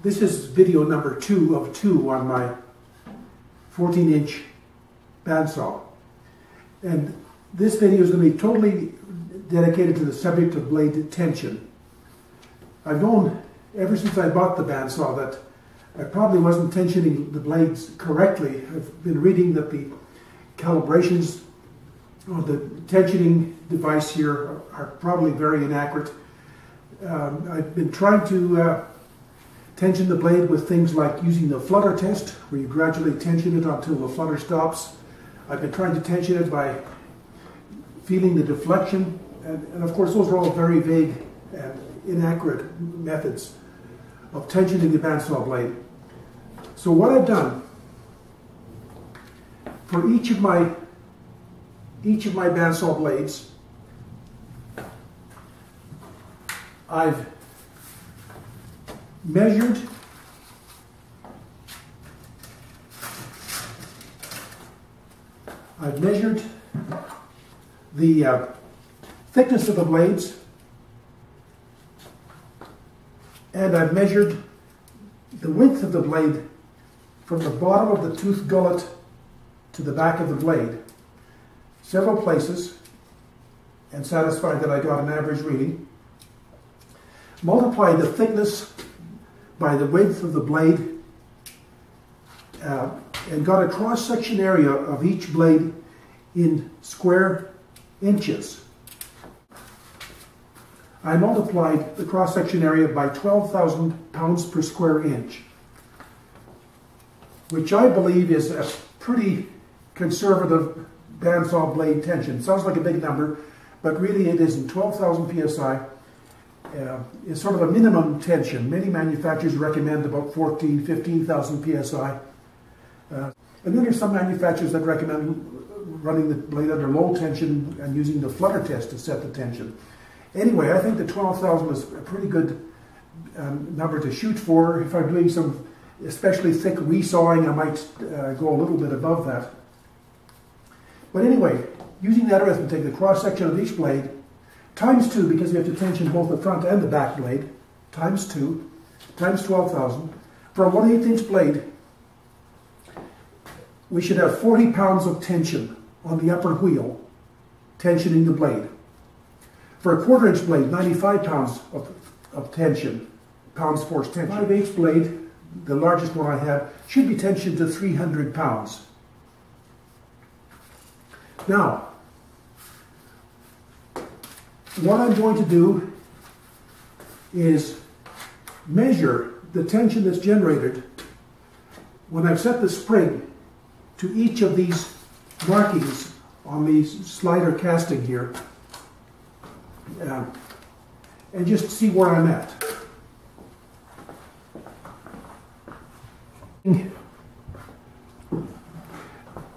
This is video number 2 of 2 on my 14-inch bandsaw. And this video is going to be totally dedicated to the subject of blade tension. I've known ever since I bought the bandsaw that I probably wasn't tensioning the blades correctly. I've been reading that the calibrations of the tensioning device here are probably very inaccurate. I've been trying to tension the blade with things like using the flutter test, where you gradually tension it until the flutter stops. I've been trying to tension it by feeling the deflection, and of course those are all very vague and inaccurate methods of tensioning the bandsaw blade. So what I've done for each of my bandsaw blades, I've measured the thickness of the blades, and I've measured the width of the blade from the bottom of the tooth gullet to the back of the blade, several places, and satisfied that I got an average reading. Multiply the thickness by the width of the blade, and got a cross-section area of each blade in square inches. I multiplied the cross-section area by 12,000 pounds per square inch, which I believe is a pretty conservative bandsaw blade tension. Sounds like a big number, but really it isn't. 12,000 psi is sort of a minimum tension. Many manufacturers recommend about 14,000, 15,000 psi. And then there's some manufacturers that recommend running the blade under low tension and using the flutter test to set the tension. Anyway, I think the 12,000 is a pretty good number to shoot for. If I'm doing some especially thick resawing, I might go a little bit above that. But anyway, using that arithmetic, the cross-section of each blade, times 2, because you have to tension both the front and the back blade, times 2, times 12,000. For a 1/8 inch blade, we should have 40 pounds of tension on the upper wheel, tensioning the blade. For a 1/4 inch blade, 95 pounds of tension, pounds force tension. 5/8 blade, the largest one I have, should be tensioned to 300 pounds. Now, what I'm going to do is measure the tension that's generated when I've set the spring to each of these markings on the slider casting here, and just see where I'm at.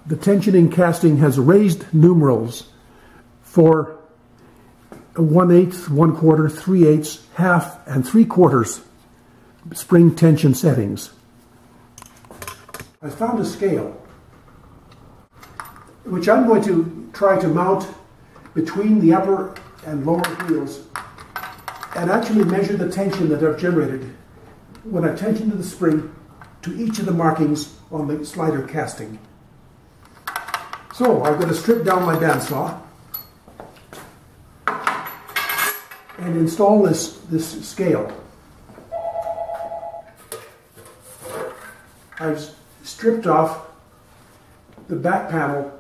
The tensioning casting has raised numerals for 1/8, 1/4, 3/8, half, and 3/4 spring tension settings. I found a scale which I'm going to try to mount between the upper and lower wheels and actually measure the tension that I've generated when I tensioned the spring to each of the markings on the slider casting. So I'm going to strip down my bandsaw and install this scale. I've stripped off the back panel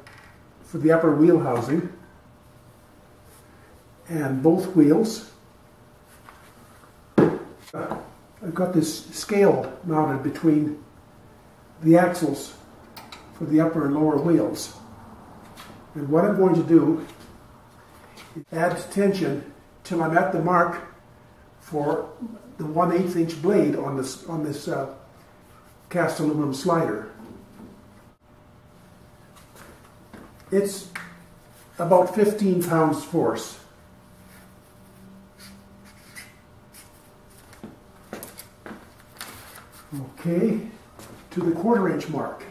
for the upper wheel housing and both wheels. I've got this scale mounted between the axles for the upper and lower wheels. And what I'm going to do is add tension till I'm at the mark for the 1/8 inch blade on this cast aluminum slider. It's about 15 pounds force. Okay, to the 1/4 inch mark.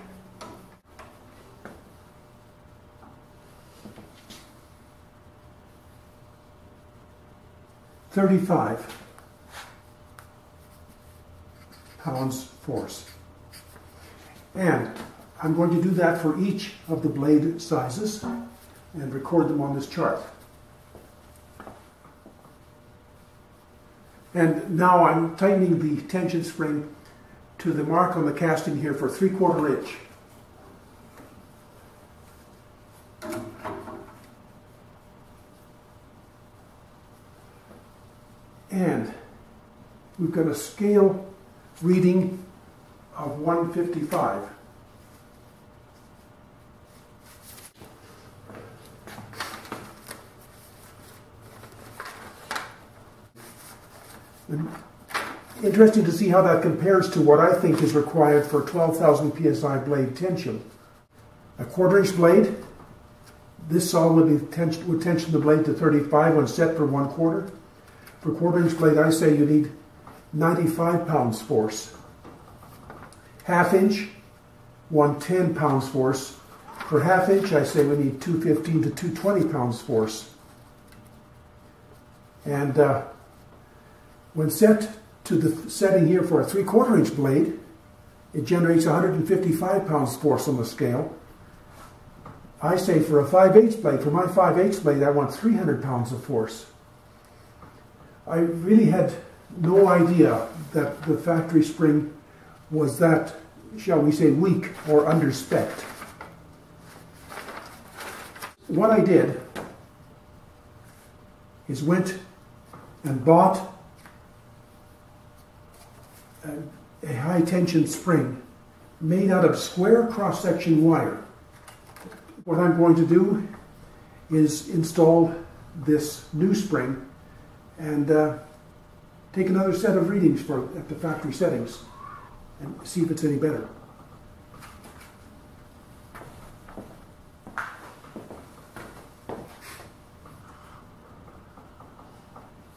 $35. pounds force. And I'm going to do that for each of the blade sizes and record them on this chart. And now I'm tightening the tension spring to the mark on the casting here for 3/4 inch. And we've got a scale reading of 155. And interesting to see how that compares to what I think is required for 12,000 psi blade tension. A 1/4 inch blade, this saw would tension the blade to 35 when set for 1/4. For 1/4 inch blade, I say you need 95 pounds force. 1/2 inch, 110 pounds force. For 1/2 inch, I say we need 215 to 220 pounds force. And when set to the setting here for a 3/4 inch blade, it generates 155 pounds force on the scale. I say for a 5/8 blade, for my 5/8 blade, I want 300 pounds of force. I really had no idea that the factory spring was that, shall we say, weak or under-spec'd. What I did is went and bought a high-tension spring made out of square cross-section wire. What I'm going to do is install this new spring and take another set of readings at the factory settings and see if it's any better.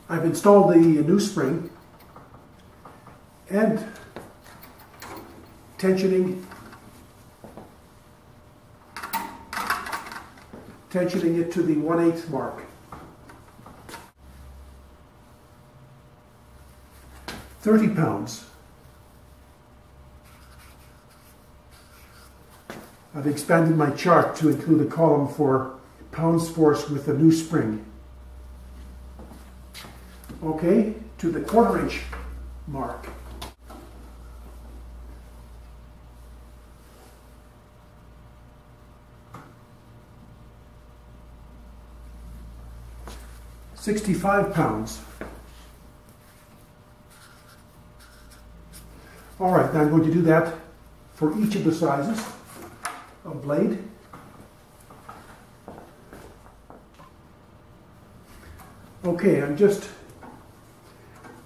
I've installed the new spring and tensioning it to the 1/8 mark. 30 pounds. I've expanded my chart to include a column for pounds force with the new spring. Okay, to the 1/4 inch mark. £65. All right, now I'm going to do that for each of the sizes of blade. Okay, I'm just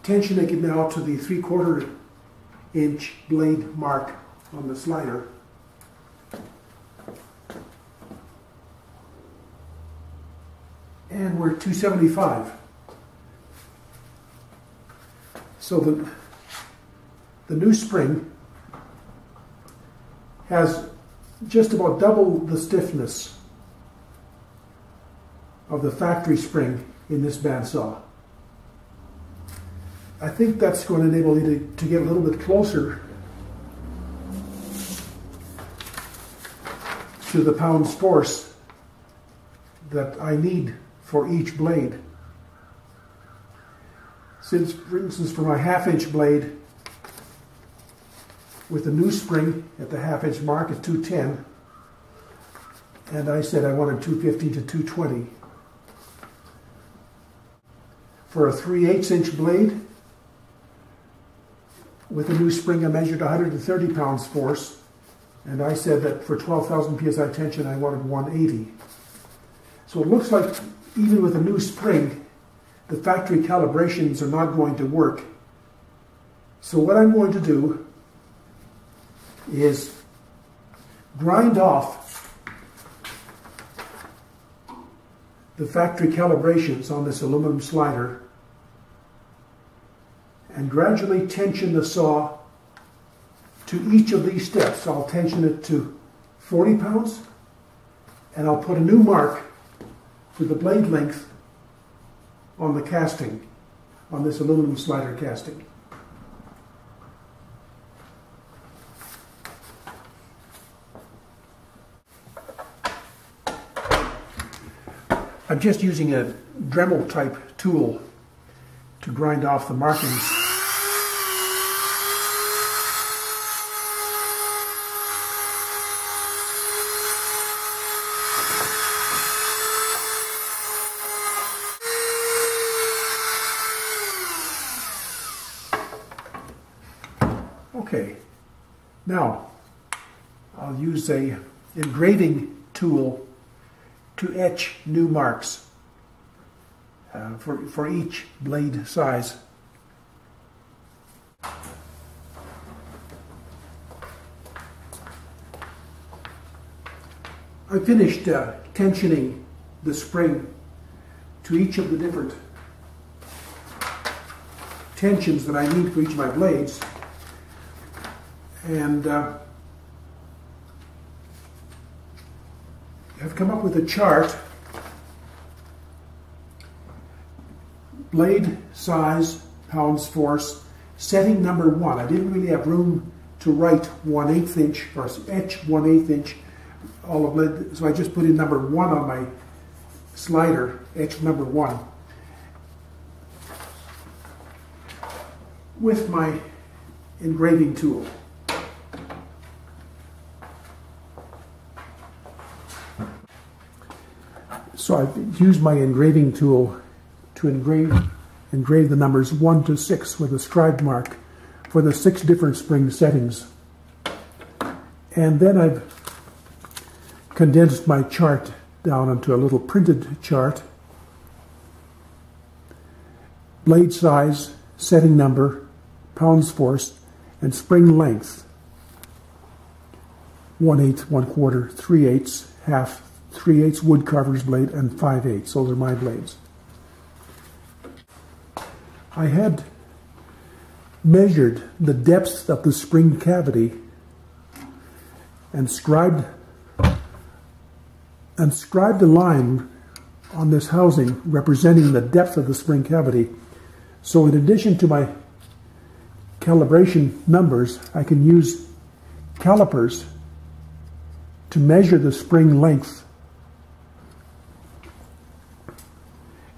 tensioning it now to the 3/4 inch blade mark on the slider. And we're at 275. So the new spring has just about double the stiffness of the factory spring in this bandsaw. I think that's going to enable you to get a little bit closer to the pounds force that I need for each blade. Since, for instance, for my 1/2 inch blade, with the new spring at the 1/2 inch mark is 210, and I said I wanted 215 to 220. For a 3/8 inch blade, with the new spring I measured 130 pounds force, and I said that for 12,000 psi tension I wanted 180. So it looks like even with a new spring, the factory calibrations are not going to work. So what I'm going to do is grind off the factory calibrations on this aluminum slider and gradually tension the saw to each of these steps. I'll tension it to 40 pounds and I'll put a new mark for the blade length on the casting, on this aluminum slider casting. I'm just using a Dremel type tool to grind off the markings. Okay, now I'll use a engraving tool to etch new marks for each blade size. I finished tensioning the spring to each of the different tensions that I need for each of my blades, and I've come up with a chart. Blade size, pounds force, setting number 1. I didn't really have room to write 1/8 inch or etch 1/8 inch all of blade, so I just put in number 1 on my slider, etch number 1, with my engraving tool. So I've used my engraving tool to engrave the numbers 1 to 6 with a scribe mark for the 6 different spring settings. And then I've condensed my chart down into a little printed chart. Blade size, setting number, pounds force, and spring length. 1/8, 1/4, 3/8, half, 3/8 wood carver's blade, and 5/8. Those are my blades. I had measured the depth of the spring cavity and scribed a line on this housing representing the depth of the spring cavity. So in addition to my calibration numbers, I can use calipers to measure the spring length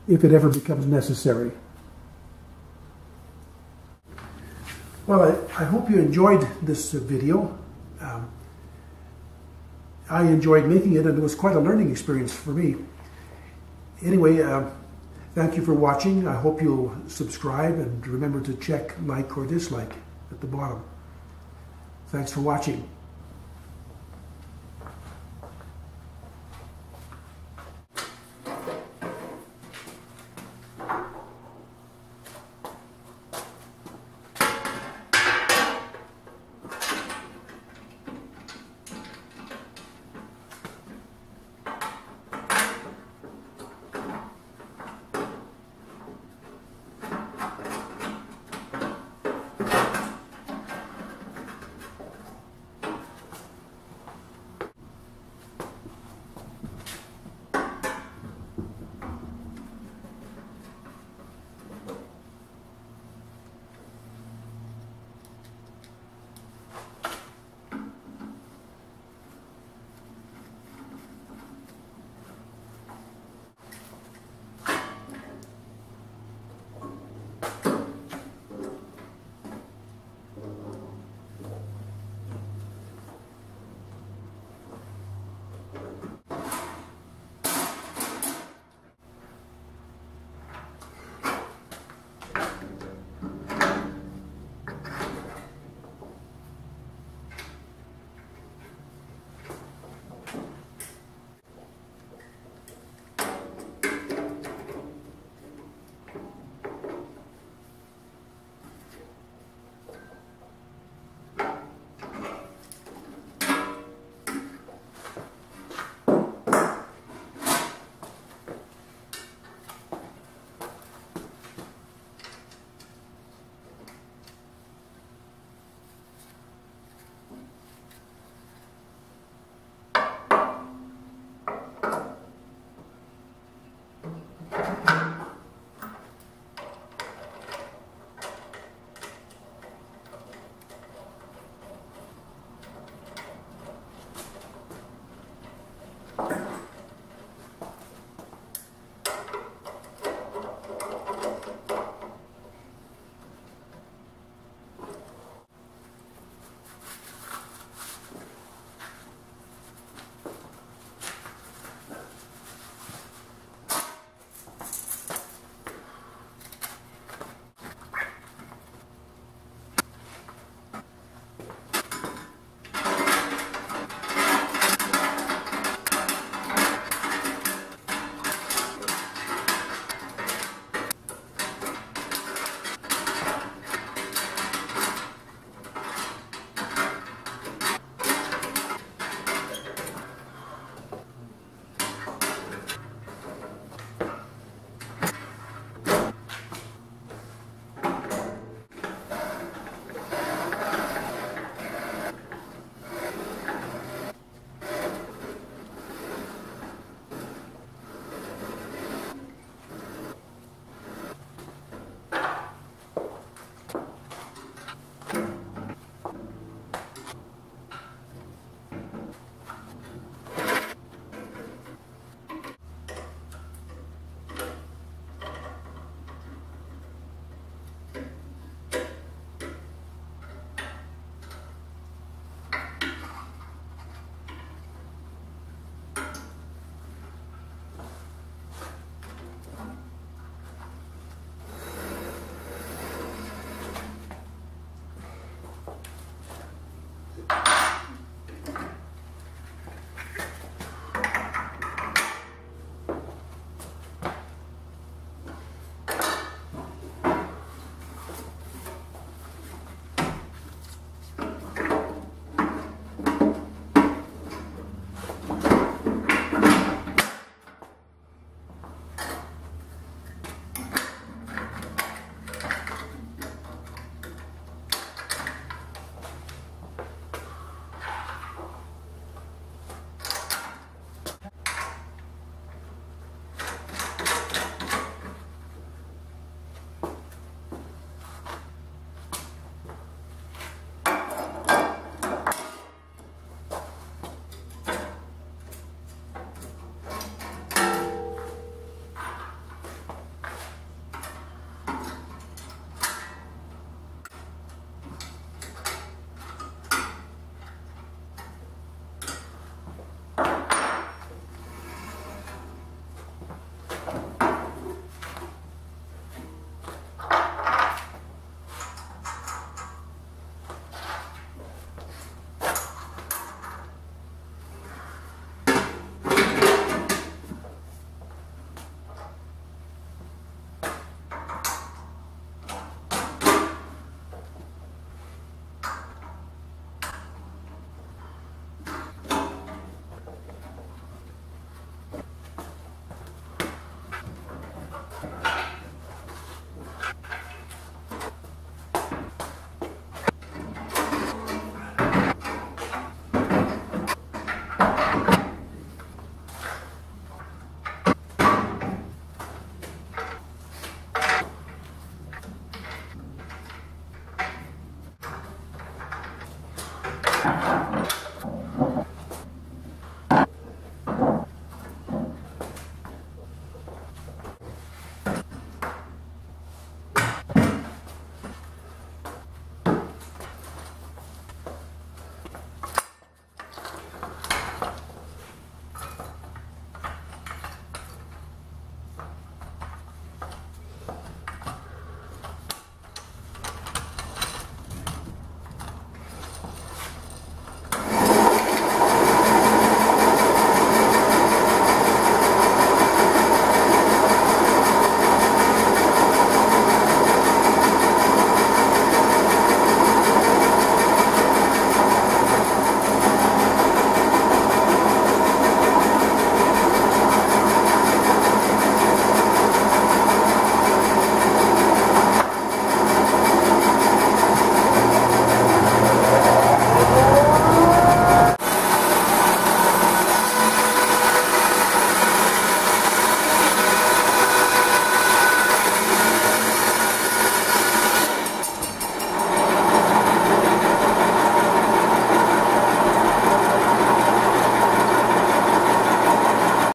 if it ever becomes necessary. Well, I hope you enjoyed this video. I enjoyed making it, and it was quite a learning experience for me. Anyway, thank you for watching. I hope you'll subscribe, and remember to check like or dislike at the bottom. Thanks for watching.